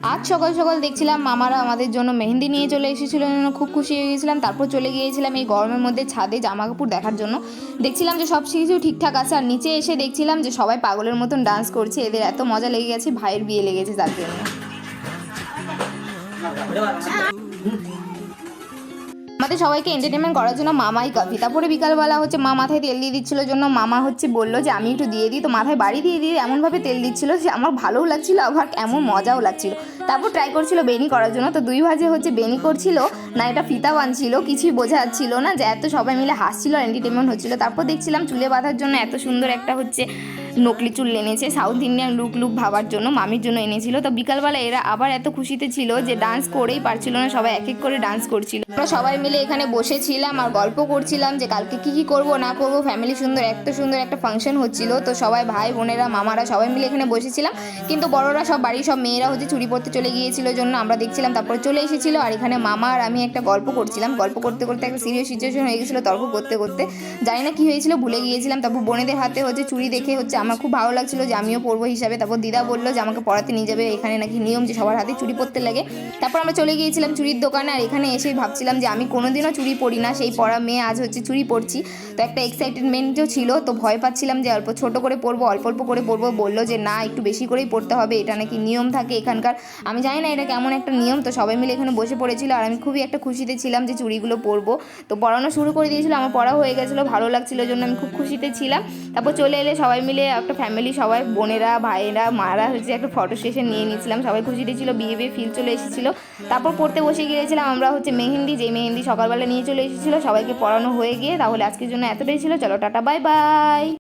আজ সকাল সকাল দেখছিলাম মামারা আমাদের জন্য মেহেন্দি নিয়ে চলে এসেছিল, খুব খুশি হয়ে গেছিলাম। তারপর চলে গিয়েছিলাম এই গরমের মধ্যে ছাদে জামা কাপড় দেখার জন্য। দেখছিলাম যে সব কিছু ঠিকঠাক আছে, আর নিচে এসে দেখছিলাম যে সবাই পাগলের মতন ডান্স করছে। এদের এত মজা লেগে গেছে, ভাইয়ের বিয়ে লেগেছে তার জন্য। আমাদের সবাইকে এন্টারটেনমেন্ট করার জন্য মামাই কাফি। তারপরে বিকালবেলা হচ্ছে মা মাথায় তেল দিয়ে দিচ্ছিল জন্য মামা হচ্ছে বললো যে আমি একটু দিয়ে দিই, তো মাথায় বাড়ি দিয়ে দিয়ে এমনভাবে তেল দিচ্ছিল যে আমার ভালোও লাগছিল, আবার এমন মজাও লাগছিল। তারপর ট্রাই করছিল বেনি করার জন্য, তো দুই ভাজে হচ্ছে বেনি করছিল না এটা ফিতা বানছিল, কিছুই বোঝা যাচ্ছিল না, যে এত সবাই মিলে হাসছিল আর এন্টারটেনমেন্ট হচ্ছিল। তারপর দেখছিলাম চুলে বাঁধার জন্য এত সুন্দর একটা হচ্ছে নকলি চুল এনেছে, সাউথ ইন্ডিয়ান লুক ভাবার জন্য মামির জন্য এনেছিল। তো বিকালবেলা এরা আবার এত খুশিতে ছিল যে ডান্স করেই পারছিল না, সবাই এক এক করে ডান্স করছিল। আমরা সবাই মিলে এখানে বসেছিলাম আর গল্প করছিলাম যে কালকে কি করব না করব। ফ্যামিলি সুন্দর একটা ফাংশন হচ্ছিল, তো সবাই ভাই বোনেরা মামারা সবাই মিলে এখানে বসেছিলাম। কিন্তু বড়রা সব বাড়ির সব মেয়েরা হচ্ছে চুরি পড়তে চলে গিয়েছিল জন্য আমরা দেখছিলাম। তারপরে চলে এসেছিল আর এখানে মামা আর আমি একটা গল্প করছিলাম। গল্প করতে করতে একটা সিরিয়াস সিচুয়েশন হয়ে গেছিলো, তর্ক করতে করতে জানি না কি হয়েছিল, ভুলে গিয়েছিলাম। তারপর বোনেদের হাতে হচ্ছে চুড়ি দেখে হচ্ছে আমার খুব ভালো লাগছিল যে আমিও পরবো হিসাবে। তারপর দিদা বললো যে আমাকে পড়াতে নিয়ে যাবে, এখানে নাকি নিয়ম যে সবার হাতে চুড়ি পরতে লাগে। তারপর আমরা চলে গিয়েছিলাম চুড়ির দোকানে, আর এখানে এসে ভাবছিলাম যে আমি কোনোদিনও চুড়ি পরি না, সেই পরা মেয়ে আজ হচ্ছে চুড়ি পরছি। তো একটা এক্সাইটেডমেন্টও ছিল, তো ভয় পাচ্ছিলাম যে অল্প ছোট করে পরবো, অল্প অল্প করে পরবো। বললো যে না একটু বেশি করেই পড়তে হবে, এটা নাকি নিয়ম থাকে এখানকার। আমি জানি না এটা কেমন একটা নিয়ম। তো সবাই মিলে এখানে বসে পড়েছিল আর আমি খুবই একটা খুশিতে ছিলাম যে চুড়িগুলো পরবো। তো পড়ানো শুরু করে দিয়েছিল, আমার পড়া হয়ে গেছিলো, ভালো লাগছিল জন্য আমি খুব খুশিতে ছিলাম। তারপর চলে এলে সবাই মিলে একটা ফ্যামিলি, সবাই বোনেরা ভাইয়েরা মারা হচ্ছে একটা ফটো সেশন নিয়ে নিয়েছিলাম। সবাই খুশিতে ছিল, বিয়ে ফিল চলে এসেছিলো। তারপর পড়তে বসে গিয়েছিলাম আমরা হচ্ছে মেহেন্দি, যে মেহেন্দি সকালবেলা নিয়ে চলে এসেছিলো। সবাইকে পড়ানো হয়ে গিয়ে তাহলে আজকের জন্য এতটাই ছিল। চলো টাটা, বাই বাই।